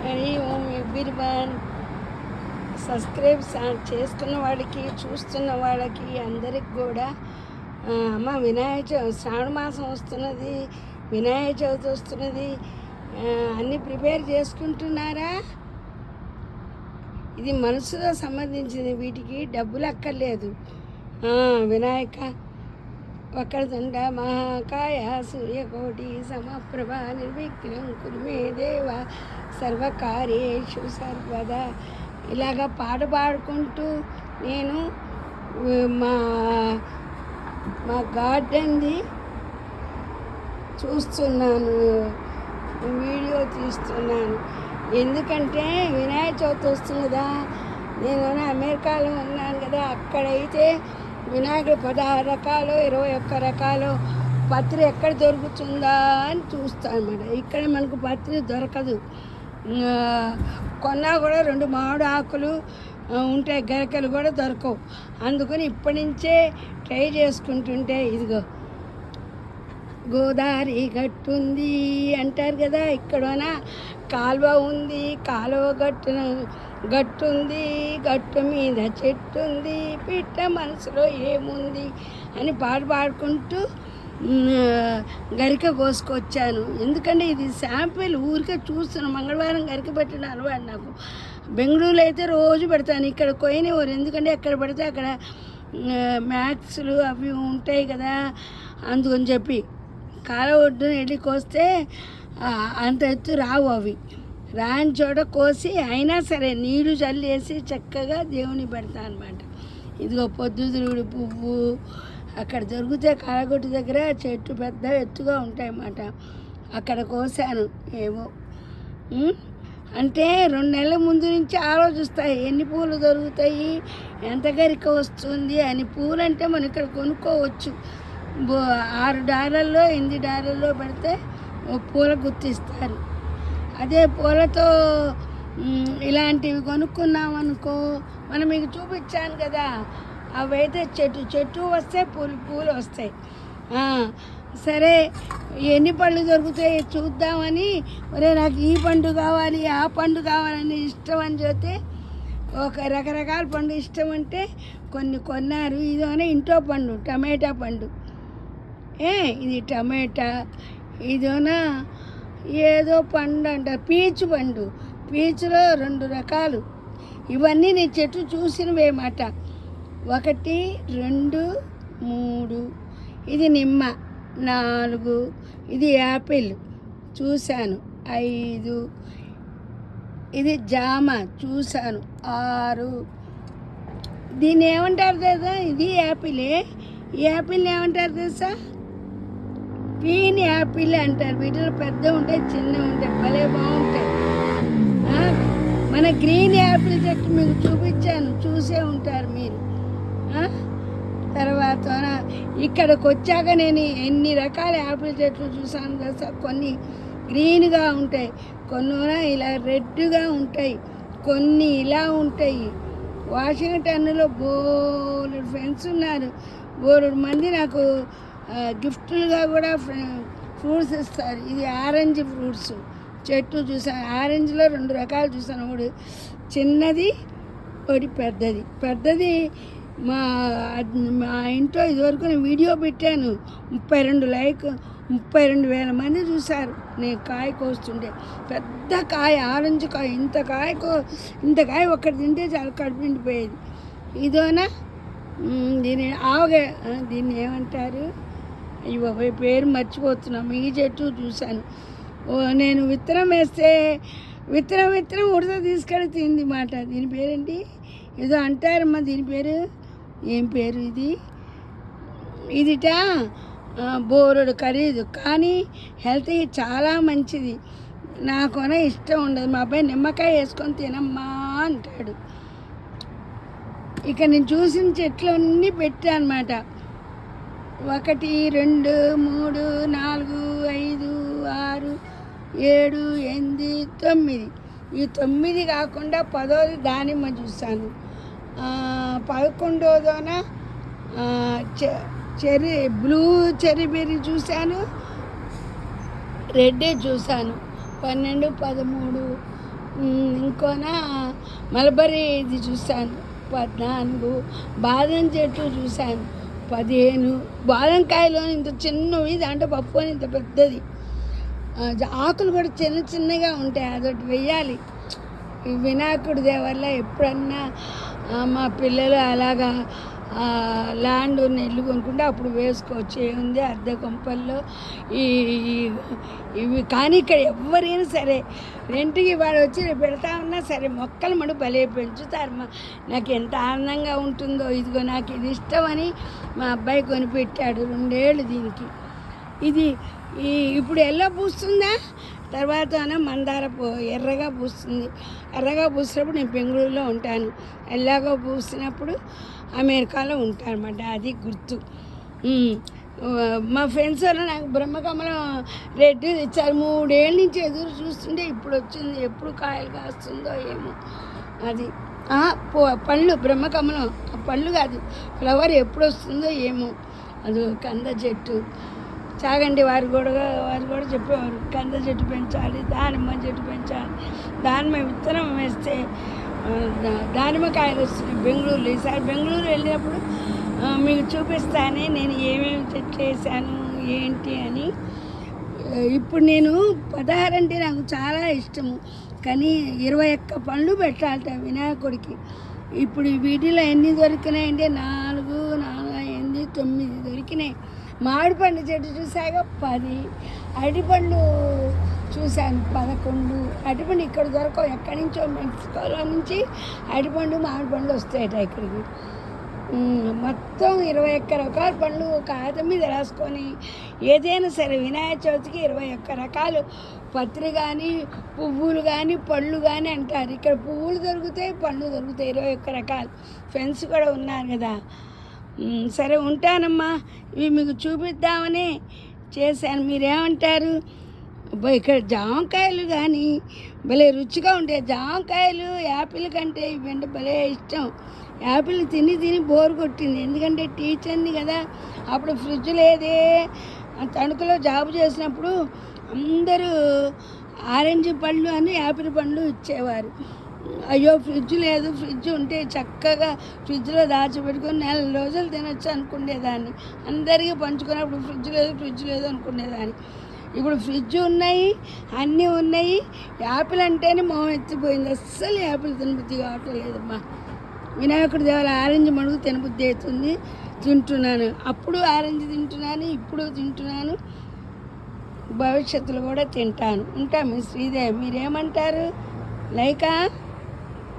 అని everyone subscribe చేసుకున్న వాళ్ళకి చూస్తున్న వాళ్ళకి అందరికి కూడా అమ్మ వినాయక చవితి శ్రావణ మాసం వస్తున్నది, వినాయక చవితి వస్తున్నది. అన్నీ ప్రిపేర్ చేసుకుంటున్నారా? ఇది మనసుతో సంబంధించింది, వీటికి డబ్బులు అక్కర్లేదు. వినాయక వక్రతుండ మహాకాయ సూర్యకోటి సమప్రభ నిర్విఘ్నం కురు మే దేవ సర్వకార్యేషు సర్వదా. ఇలాగ పాట పాడుకుంటూ నేను మా మా గార్డెన్ది చూస్తున్నాను, వీడియో తీస్తున్నాను. ఎందుకంటే వినాయక చవితి వస్తుంది కదా, నేను అమెరికాలో ఉన్నాను కదా, అక్కడైతే వినాయకుడు 16 రకాలు 21 రకాలు పత్రి ఎక్కడ దొరుకుతుందా అని చూస్తాను అన్నమాట. ఇక్కడ మనకు పత్రి దొరకదు, కొన్నా కూడా 2 మామిడి ఆకులు ఉంటాయి, గరికలు కూడా దొరకవు. అందుకని ఇప్పటి నుంచే ట్రై చేసుకుంటుంటే ఇదిగో గోదావరి గట్టు ఉంది అంటారు కదా, ఇక్కడన కాలువ ఉంది, కాలువ గట్టు ఉంది, గట్టు మీద చెట్టు ఉంది, పిట్ట మనసులో ఏముంది అని పాడుకుంటూ గరిక కోసుకొచ్చాను. ఎందుకంటే ఇది శాంపిల్, ఊరికే చూస్తున్నాను. మంగళవారం గరిక పెట్టిన అలవాటు నాకు. బెంగళూరులో అయితే రోజు పెడతాను, ఇక్కడ కోయనివ్వరు. ఎందుకంటే ఎక్కడ పడితే అక్కడ మ్యాక్స్లు అవి ఉంటాయి కదా, అందుకని చెప్పి కాలువ ఒడ్డున వెళ్ళి కోస్తే అంత ఎత్తు రావు. అవి రాని చోట కోసి అయినా సరే నీళ్లు చల్లేసి చక్కగా దేవుని పెడతాను అనమాట. ఇదిగో పొద్దుతిరుగుడు పువ్వు అక్కడ దొరికితే కాలగొట్టు దగ్గర చెట్టు పెద్ద ఎత్తుగా ఉంటాయన్నమాట, అక్కడ కోసాను. ఏవో అంటే 2 నెలల ముందు నుంచి ఆలోచిస్తాయి, ఎన్ని పూలు దొరుకుతాయి, ఎంత గరిక వస్తుంది అని. పూలు అంటే మనం ఇక్కడ కొనుక్కోవచ్చు, $6 $8 పెడితే పూల గుర్తిస్తారు. అదే పూలతో ఇలాంటివి కొనుక్కున్నామనుకో, మనం మీకు చూపించాను కదా, అవైతే చెట్టు వస్తే పూలు వస్తాయి. సరే ఎన్ని పళ్ళు దొరుకుతాయి చూద్దామని, ఒరే నాకు ఈ పండు కావాలి ఆ పండు కావాలని ఇష్టం అని చెప్తే, ఒక రకరకాల పండు ఇష్టం అంటే కొన్నారు. ఇదోనే ఇంట్లో పండు, టమాటా పండు. ఇది టమాటా, ఇదోనా ఏదో పండు అంటారు, పీచు పండు. పీచులో 2 రకాలు. ఇవన్నీ నీ చెట్టు చూసినవేమాట. 1 2 3, ఇది నిమ్మ 4, ఇది యాపిల్ చూశాను 5, ఇది జామ చూశాను 6. దీన్ని ఏమంటారు తెలుసా? ఇది యాపిలే. ఈ యాపిల్ని ఏమంటారు తెలుసా? గ్రీన్ యాపిల్ అంటారు. వీటిలో పెద్ద ఉంటాయి, చిన్న ఉంటాయి, భలే బాగుంటాయి. మన గ్రీన్ యాపిల్ చెట్టు మీకు చూపించాను, చూసే ఉంటారు మీరు. తర్వాత ఇక్కడికి వచ్చాక నేను ఎన్ని రకాల యాపిల్ చెట్లు చూసాను కదా. కొన్ని గ్రీన్గా ఉంటాయి, కొన్ని ఇలా రెడ్గా ఉంటాయి, కొన్ని ఇలా ఉంటాయి. వాషింగ్టన్లో బోలెడు ఫ్రెండ్స్ ఉన్నారు, బోలెడు మంది నాకు గిఫ్ట్లుగా కూడా ఫ్రూట్స్ ఇస్తారు. ఇది ఆరెంజ్ ఫ్రూట్స్ చెట్టు చూసాను. ఆరెంజ్లో 2 రకాలు చూసాను, ఒకటి చిన్నది, ఒకటి పెద్దది. మా ఇంట్లో ఇదివరకు నేను వీడియో పెట్టాను, 32,000 మంది చూశారు. నేను కాయ కోస్తుంటే పెద్ద కాయ, ఆరెంజ్ కాయ, ఇంత కాయ ఒక్కటి తింటే చాలా కడుపు నిండిపోయేది. ఇదోనా దీన్ని ఏమంటారు? పేరు మర్చిపోతున్నాము. ఈ చెట్టు చూశాను. నేను విత్తనం వేస్తే విత్తనం ఉడత తీసుకెళ్ళి తింది మాట. దీని పేరేంటి? ఏదో అంటారమ్మా, దీని పేరు ఏం పేరు? ఇదిట బోరుడు ఖరీదు, కానీ హెల్త్కి చాలా మంచిది. నాకున ఇష్టం ఉండదు. మా అబ్బాయి నిమ్మకాయ వేసుకొని తినమ్మా అంటాడు. ఇక నేను చూసిన చెట్లు అన్నీ పెట్టా అనమాట. 1 2 3 4 5 6 7 8 9. ఈ 9 కాకుండా 10వ దానిమ్మ చూశాను. 11వదోన బ్లూ చెర్రీ బెర్రీ చూశాను, రెడ్ చూశాను. 12 13 ఇంకోనా మలబరీ ఇది చూశాను 14, బాదం చెట్టు చూశాను 15, బాదం కాయలు ఇంత చిన్నవి, దాంట్లో పప్పు అని ఇంత పెద్దది, ఆకులు కూడా చిన్న చిన్నగా ఉంటాయి, అదొకటి వెయ్యాలి. ఈ వినాయకుడి దేవల్ల ఎప్పుడన్నా మా పిల్లలు అలాగా ల్యాండ్ నెల్లు కొనుక్కుంటే అప్పుడు వేసుకోవచ్చు, ఏముంది అద్దె కొంపల్లో ఇవి. కానీ ఇక్కడ ఎవరైనా సరే రెంట్కి వాడు వచ్చి రేపు పెడతా ఉన్నా సరే మొక్కలు మడు భలే పెంచుతారు. నాకు ఎంత ఆనందంగా ఉంటుందో. ఇదిగో నాకు ఇది ఇష్టమని మా అబ్బాయి కొనిపెట్టాడు 2 ఏళ్ళు దీనికి. ఇది ఇప్పుడు ఎల్లో పూస్తుందా, తర్వాత మందార ఎర్రగా పూస్తుంది. ఎర్రగా పూసినప్పుడు నేను బెంగళూరులో ఉంటాను, ఎల్లాగా పూసినప్పుడు అమెరికాలో ఉంటాను అన్నమాట. అది గుర్తు. మా ఫ్రెండ్స్ వాళ్ళు నాకు బ్రహ్మకమలం రెడ్ ఇచ్చారు. 3 ఏళ్ళ నుంచి ఎదురు చూస్తుంటే ఇప్పుడు వచ్చింది. ఎప్పుడు కాయలు కాస్తుందో ఏమో. అది పళ్ళు బ్రహ్మకమలం, పళ్ళు కాదు ఫ్లవర్ ఎప్పుడు వస్తుందో ఏమో. అది కంద చెట్టు చాగండి వారు కూడా చెప్పేవారు, కంద చెట్టు పెంచాలి, దానిమ్మ చెట్టు పెంచాలి. దానిమ్మ విత్తనం వేస్తే దానిమ్మకాయలు వస్తున్నాయి బెంగళూరులో. ఈసారి బెంగళూరు వెళ్ళినప్పుడు మీకు చూపిస్తానే నేను ఏమేమి చెట్లు వేసాను ఏంటి అని. ఇప్పుడు నేను 16 అంటే నాకు చాలా ఇష్టము, కానీ 21 పండ్లు పెట్టాలట వినాయకుడికి. ఇప్పుడు వీటిలో ఎన్ని దొరికినాయంటే 4, 8, 9 దొరికినాయి. మామిడి పండు చెట్టు చూసాక 10, అరటిపండ్లు చూశాను 11. అరటిపండు ఇక్కడ దొరకవు, ఎక్కడి నుంచో మెక్సికోలో నుంచి అరటిపండు మామిడి పండ్లు వస్తాయట ఇక్కడికి. మొత్తం 21 రకాల పండ్లు కాగితం మీద రాసుకొని ఏదైనా సరే వినాయక చవితికి 21 రకాలు పత్రి కానీ పువ్వులు కానీ పళ్ళు కానీ అంటారు. ఇక్కడ పువ్వులు దొరుకుతాయి, పళ్ళు దొరుకుతాయి, 21 రకాలు. ఫ్రెండ్స్ కూడా ఉన్నారు కదా. సరే ఉంటానమ్మా, ఇవి మీకు చూపిద్దామని చేశాను. మీరేమంటారు? ఇక్కడ జామకాయలు కానీ భలే రుచిగా ఉంటాయి. జామకాయలు యాపిల్ కంటే ఇవంటే భలే ఇష్టం. యాపిల్ తిని బోరు కొట్టింది, ఎందుకంటే టీచర్ని కదా. అప్పుడు ఫ్రిడ్జ్ లేదే, తణుకులో జాబ్ చేసినప్పుడు అందరూ ఆరెంజ్ పళ్ళు అని యాపిల్ పండ్లు ఇచ్చేవారు. అయ్యో ఫ్రిడ్జ్ లేదు, ఫ్రిడ్జ్ ఉంటే చక్కగా ఫ్రిడ్జ్లో దాచిపెట్టుకొని 4 రోజులు తినొచ్చు అనుకునేదాన్ని. అందరికీ పంచుకున్నప్పుడు ఫ్రిడ్జ్ లేదు అనుకునేదాన్ని. ఇప్పుడు ఫ్రిడ్జ్ ఉన్నాయి, అన్నీ ఉన్నాయి. యాపిల్ అంటేనే మొహం ఎత్తిపోయింది. అస్సలు యాపిల్ తినబుద్ధి కావట్లేదమ్మా. వినాయకుడి దేవాల ఆరెంజ్ మడుగు తినబుద్ధి అవుతుంది, తింటున్నాను. అప్పుడు ఆరెంజ్ తింటున్నాను, ఇప్పుడు తింటున్నాను, భవిష్యత్తులో కూడా తింటాను. ఉంటాము శ్రీదేవి. మీరేమంటారు? లైకా